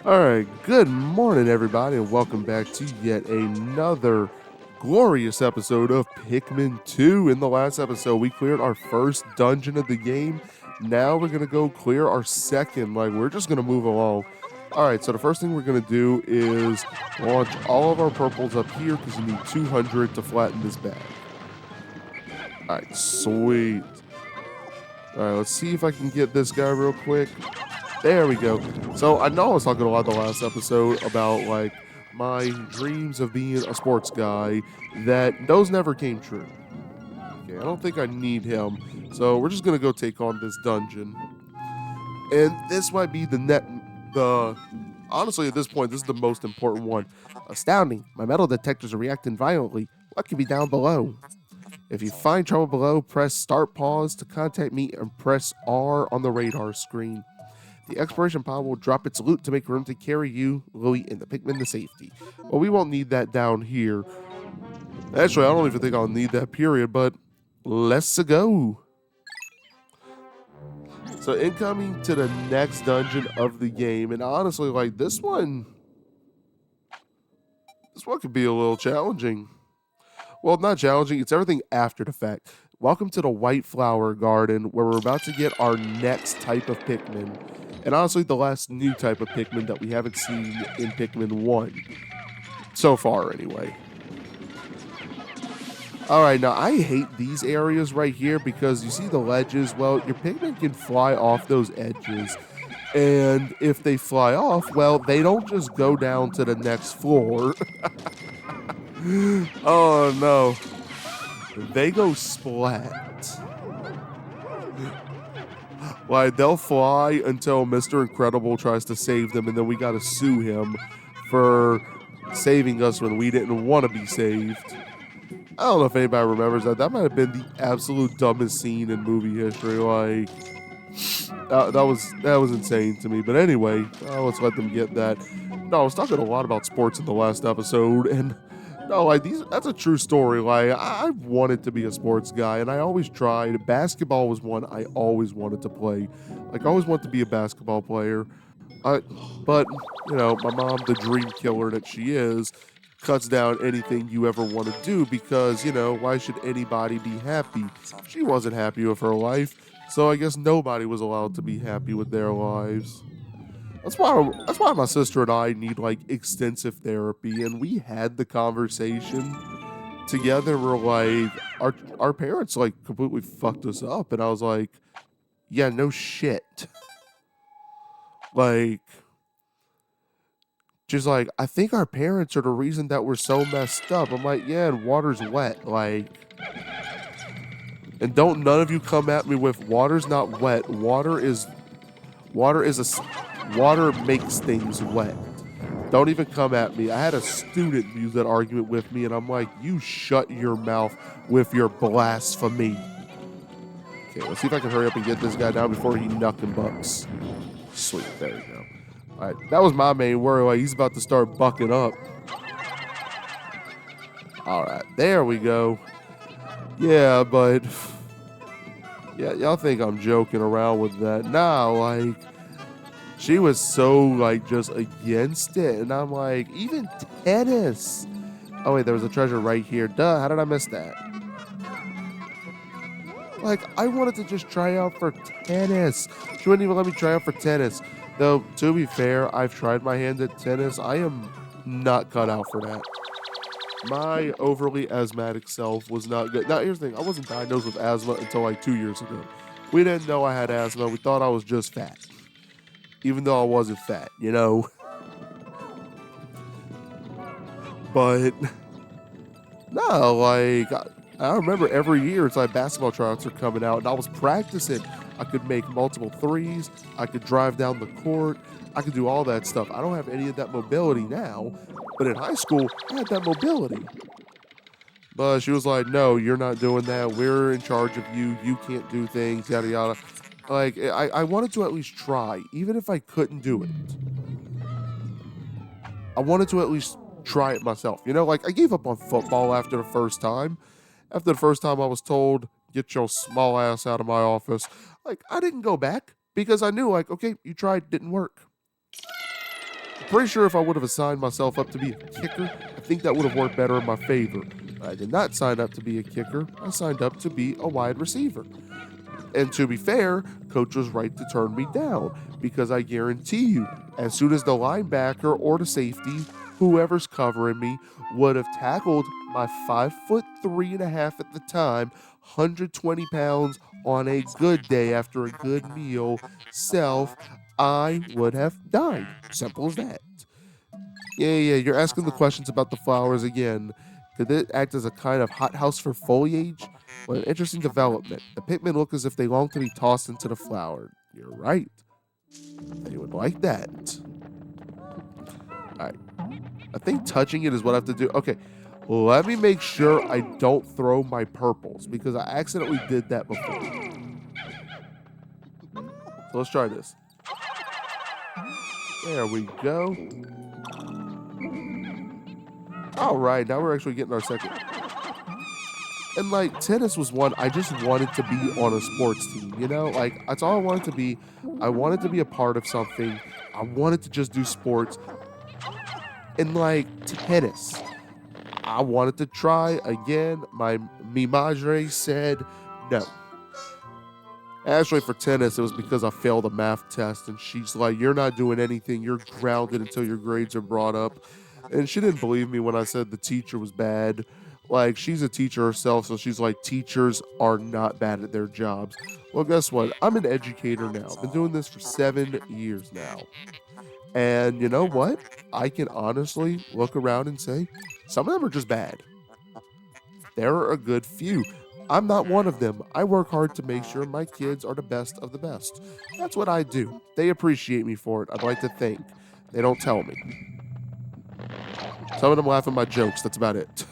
All right, good morning, everybody, and welcome back to yet another glorious episode of Pikmin 2. In the last episode, we cleared our first dungeon of the game. Now we're going to go clear our second. We're just going to move along. All right, so the first thing we're going to do is launch all of our purples up here because you need 200 to flatten this bag. All right, sweet. All right, let's see if I can get this guy real quick. There we go. So I know I was talking a lot the last episode about my dreams of being a sports guy, that those never came true. Okay, I don't think I need him. So we're just gonna go take on this dungeon. And this might be the honestly at this point, this is the most important one. Astounding. My metal detectors are reacting violently. What could be down below? If you find trouble below, press start pause to contact me and press R on the radar screen. The exploration pod will drop its loot to make room to carry you, Louie, and the Pikmin to safety. Well, we won't need that down here. Actually, I don't even think I'll need that period, but let's go. So incoming to the next dungeon of the game, and honestly, this one could be a little challenging. Well, not challenging, it's everything after the fact. Welcome to the White Flower Garden, where we're about to get our next type of Pikmin. And honestly, the last new type of Pikmin that we haven't seen in Pikmin 1. So far, anyway. Alright, now I hate these areas right here because you see the ledges. Well, your Pikmin can fly off those edges. And if they fly off, well, they don't just go down to the next floor. Oh no. They go splat. They'll fly until Mr. Incredible tries to save them, and then we gotta sue him for saving us when we didn't want to be saved. I don't know if anybody remembers that. That might have been the absolute dumbest scene in movie history. That was insane to me. But anyway, let's let them get that. No, I was talking a lot about sports in the last episode, and no, that's a true story. I wanted to be a sports guy, and I always tried. Basketball was one I always wanted to play. I always wanted to be a basketball player. But my mom, the dream killer that she is, cuts down anything you ever want to do because why should anybody be happy? She wasn't happy with her life, so I guess nobody was allowed to be happy with their lives. That's why my sister and I need extensive therapy, and we had the conversation together. We're our parents completely fucked us up, and I was like, yeah, no shit. She's like, I think our parents are the reason that we're so messed up. I'm like, yeah, and water's wet, and don't none of you come at me with water's not wet. Water makes things wet. Don't even come at me. I had a student use that argument with me, and I'm like, you shut your mouth with your blasphemy. Okay, let's see if I can hurry up and get this guy down before he knuck and bucks. Sweet, there we go. All right, that was my main worry. He's about to start bucking up. All right, there we go. Yeah, but yeah, y'all think I'm joking around with that? Nah, she was so just against it, and I'm like, even tennis. Oh wait, there was a treasure right here. Duh, how did I miss that? I wanted to just try out for tennis. She wouldn't even let me try out for tennis. Though, to be fair, I've tried my hand at tennis. I am not cut out for that. My overly asthmatic self was not good. Now, here's the thing. I wasn't diagnosed with asthma until 2 years ago. We didn't know I had asthma. We thought I was just fat. Even though I wasn't fat, But, no, I remember every year it's basketball tryouts are coming out, and I was practicing. I could make multiple threes. I could drive down the court. I could do all that stuff. I don't have any of that mobility now, but in high school, I had that mobility. But she was like, no, you're not doing that. We're in charge of you. You can't do things, yada, yada. I wanted to at least try, even if I couldn't do it. I wanted to at least try it myself. I gave up on football after the first time. After the first time I was told, get your small ass out of my office. I didn't go back because I knew, okay, you tried, didn't work. Pretty sure if I would have assigned myself up to be a kicker, I think that would have worked better in my favor. But I did not sign up to be a kicker. I signed up to be a wide receiver. And to be fair, coach was right to turn me down because I guarantee you, as soon as the linebacker or the safety, whoever's covering me, would have tackled my 5'3.5" at the time, 120 pounds on a good day after a good meal self, I would have died. Simple as that. Yeah. You're asking the questions about the flowers again. Could it act as a kind of hothouse for foliage? Well, an interesting development. The Pikmin look as if they long to be tossed into the flower. You're right. They would like that. Alright. I think touching it is what I have to do. Okay. Let me make sure I don't throw my purples because I accidentally did that before. So let's try this. There we go. All right, now we're actually getting our second. And like tennis was one I just wanted to be on a sports team, you know? Like that's all I wanted to be. I wanted to be a part of something. I wanted to just do sports. And like tennis, I wanted to try again. Mi madre said no. Actually, for tennis, it was because I failed a math test, and she's like, "You're not doing anything. You're grounded until your grades are brought up." And she didn't believe me when I said the teacher was bad. Like, she's a teacher herself, so she's like, teachers are not bad at their jobs. Well, guess what? I'm an educator now. I've been doing this for 7 years now. And you know what? I can honestly look around and say, some of them are just bad. There are a good few. I'm not one of them. I work hard to make sure my kids are the best of the best. That's what I do. They appreciate me for it. I'd like to think. They don't tell me. Some of them laugh at my jokes. That's about it.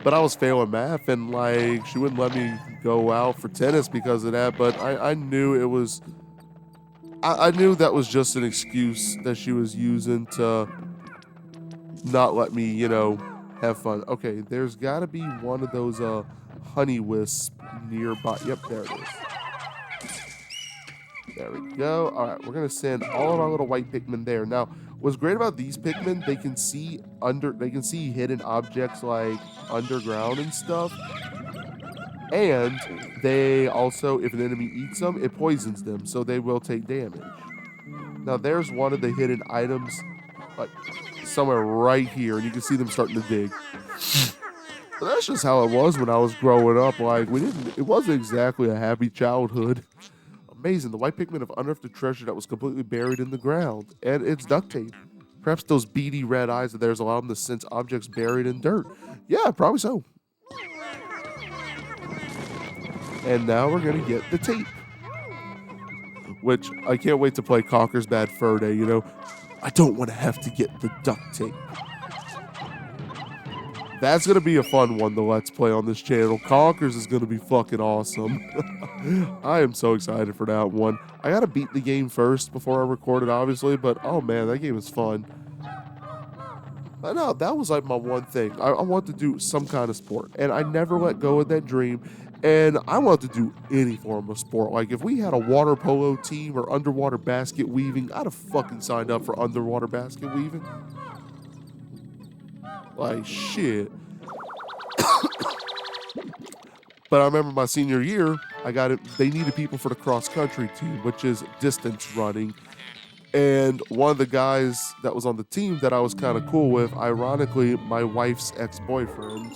But I was failing math, and like she wouldn't let me go out for tennis because of that. But I knew it was. I knew that was just an excuse that she was using to not let me, have fun. Okay, there's got to be one of those honey wisps nearby. Yep, there it is. There we go. All right, we're gonna send all of our little white Pikmin there. Now, what's great about these Pikmin, they can see hidden objects like underground and stuff. And they also, if an enemy eats them, it poisons them, so they will take damage. Now, there's one of the hidden items, like somewhere right here, and you can see them starting to dig. But that's just how it was when I was growing up. Like, it wasn't exactly a happy childhood. Amazing. The white Pikmin have unearthed a treasure that was completely buried in the ground, and it's duct tape. Perhaps those beady red eyes of theirs allow them to sense objects buried in dirt. Yeah, probably so. And now we're going to get the tape. Which, I can't wait to play Conker's Bad Fur Day, I don't want to have to get the duct tape. That's going to be a fun one to Let's Play on this channel. Conker's is going to be fucking awesome. I am so excited for that one. I got to beat the game first before I record it, obviously, but oh man, that game is fun. But no, that was like my one thing. I want to do some kind of sport, and I never let go of that dream. And I want to do any form of sport. Like, if we had a water polo team or underwater basket weaving, I'd have fucking signed up for underwater basket weaving. Like, shit. But I remember my senior year, they needed people for the cross-country team, which is distance running. And one of the guys that was on the team that I was kind of cool with, ironically, my wife's ex-boyfriend.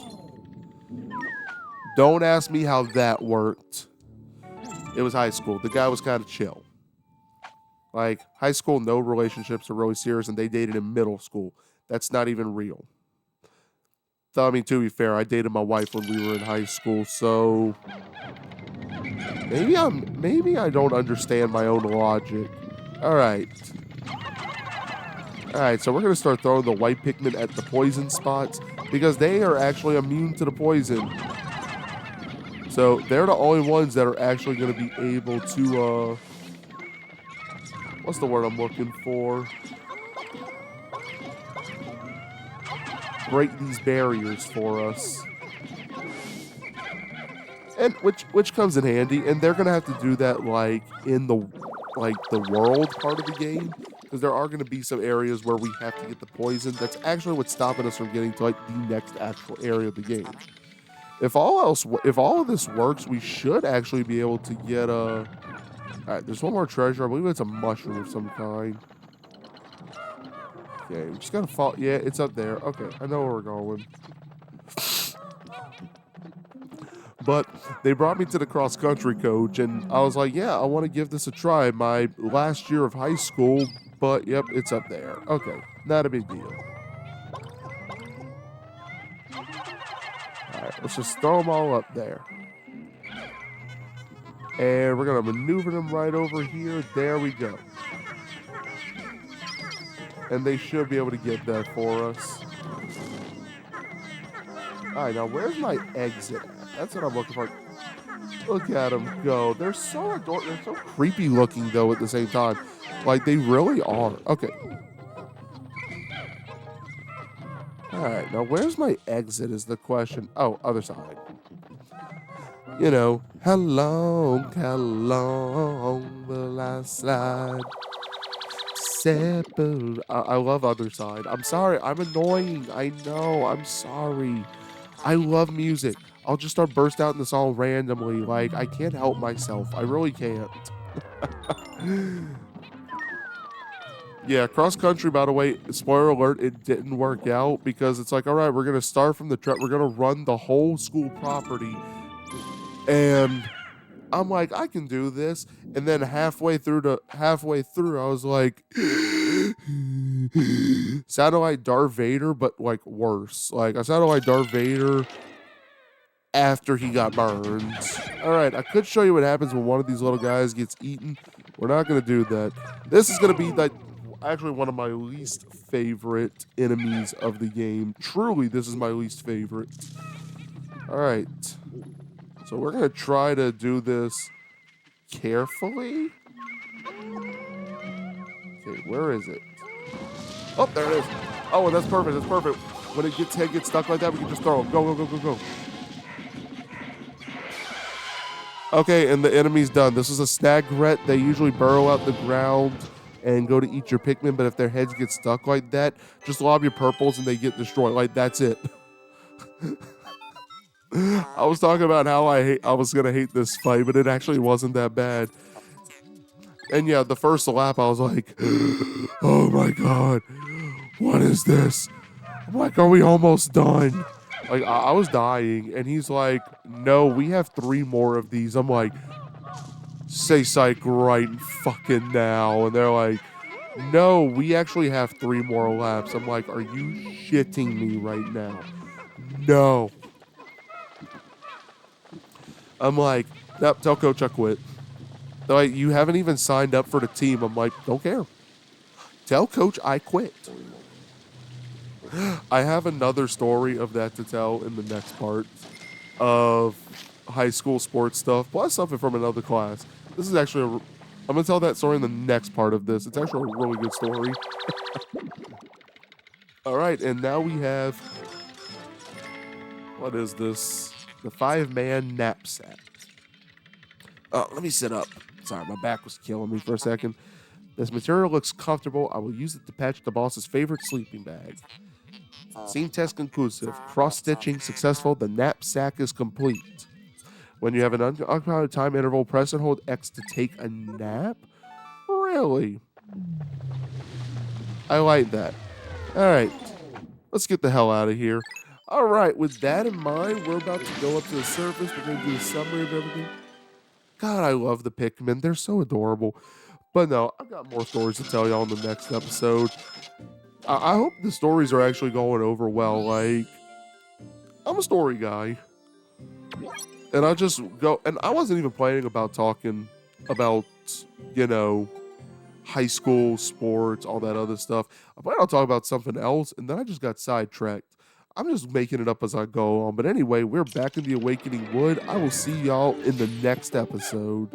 Don't ask me how that worked. It was high school. The guy was kind of chill. Like, high school, no relationships are really serious, and they dated in middle school. That's not even real. So, I mean, to be fair, I dated my wife when we were in high school, so maybe I don't understand my own logic. All right, so we're going to start throwing the white Pikmin at the poison spots because they are actually immune to the poison. So they're the only ones that are actually going to be able to, what's the word I'm looking for? Break these barriers for us. And which comes in handy, and they're going to have to do that like in the world part of the game. because there are going to be some areas where we have to get the poison. That's actually what's stopping us from getting to like the next actual area of the game. If all of this works, we should actually be able to get a. All right, there's one more treasure. I believe it's a mushroom of some kind. Okay, we just gotta fall. Yeah, it's up there. Okay, I know where we're going. But they brought me to the cross country coach, and I was like, yeah, I want to give this a try. My last year of high school, but yep, it's up there. Okay, not a big deal. All right, let's just throw them all up there. And we're going to maneuver them right over here. There we go. And they should be able to get that for us. All right, now where's my exit at? That's what I'm looking for. Look at them go. They're so adorable. They're so creepy looking, though, at the same time. Like, they really are. Okay. All right, now where's my exit is the question. Oh, other side. You know, how long will I slide? I love other side. I'm sorry. I'm annoying. I know. I'm sorry. I love music. I'll just start burst out in the song randomly. Like, I can't help myself. I really can't. Yeah, cross country, by the way, spoiler alert, it didn't work out because it's like, all right, we're going to start from the track. We're going to run the whole school property. And I'm like, I can do this. And then halfway through, I was like, sounded like Darth Vader, but like worse. Like I sounded like Darth Vader after he got burned. All right, I could show you what happens when one of these little guys gets eaten. We're not going to do that. This is going to be like actually one of my least favorite enemies of the game. Truly, this is my least favorite. All right. So we're going to try to do this carefully. Okay, where is it? Oh, there it is. Oh, and that's perfect. That's perfect. When it gets stuck like that, we can just throw them. Go, go, go, go, go. Okay, and the enemy's done. This is a snagret. They usually burrow out the ground and go to eat your Pikmin, but if their heads get stuck like that, just lob your purples and they get destroyed. Like, that's it. I was talking about how I was going to hate this fight, but it actually wasn't that bad. And yeah, the first lap, I was like, oh my God, what is this? I'm like, are we almost done? Like, I was dying, and he's like, no, we have 3 more of these. I'm like, say psych right fucking now. And they're like, no, we actually have 3 more laps. I'm like, are you shitting me right now? No. I'm like, nope, tell coach I quit. They're like, you haven't even signed up for the team. I'm like, don't care. Tell coach I quit. I have another story of that to tell in the next part of high school sports stuff, plus something from another class. This is actually I'm going to tell that story in the next part of this. It's actually a really good story. All right, and now we have, what is this? The 5-man knapsack. Oh, let me sit up. Sorry, my back was killing me for a second. This material looks comfortable. I will use it to patch the boss's favorite sleeping bag. Scene test conclusive. Cross-stitching successful. The knapsack is complete. When you have an unoccupied time interval, press and hold X to take a nap? Really? I like that. All right. Let's get the hell out of here. All right. With that in mind, we're about to go up to the surface. We're going to do a summary of everything. God, I love the Pikmin. They're so adorable. But no, I've got more stories to tell y'all in the next episode. I hope the stories are actually going over well. Like, I'm a story guy. And I just go, and I wasn't even planning about talking about, high school sports, all that other stuff. I planned on talking about something else, and then I just got sidetracked. I'm just making it up as I go on. But anyway, we're back in the Awakening Wood. I will see y'all in the next episode.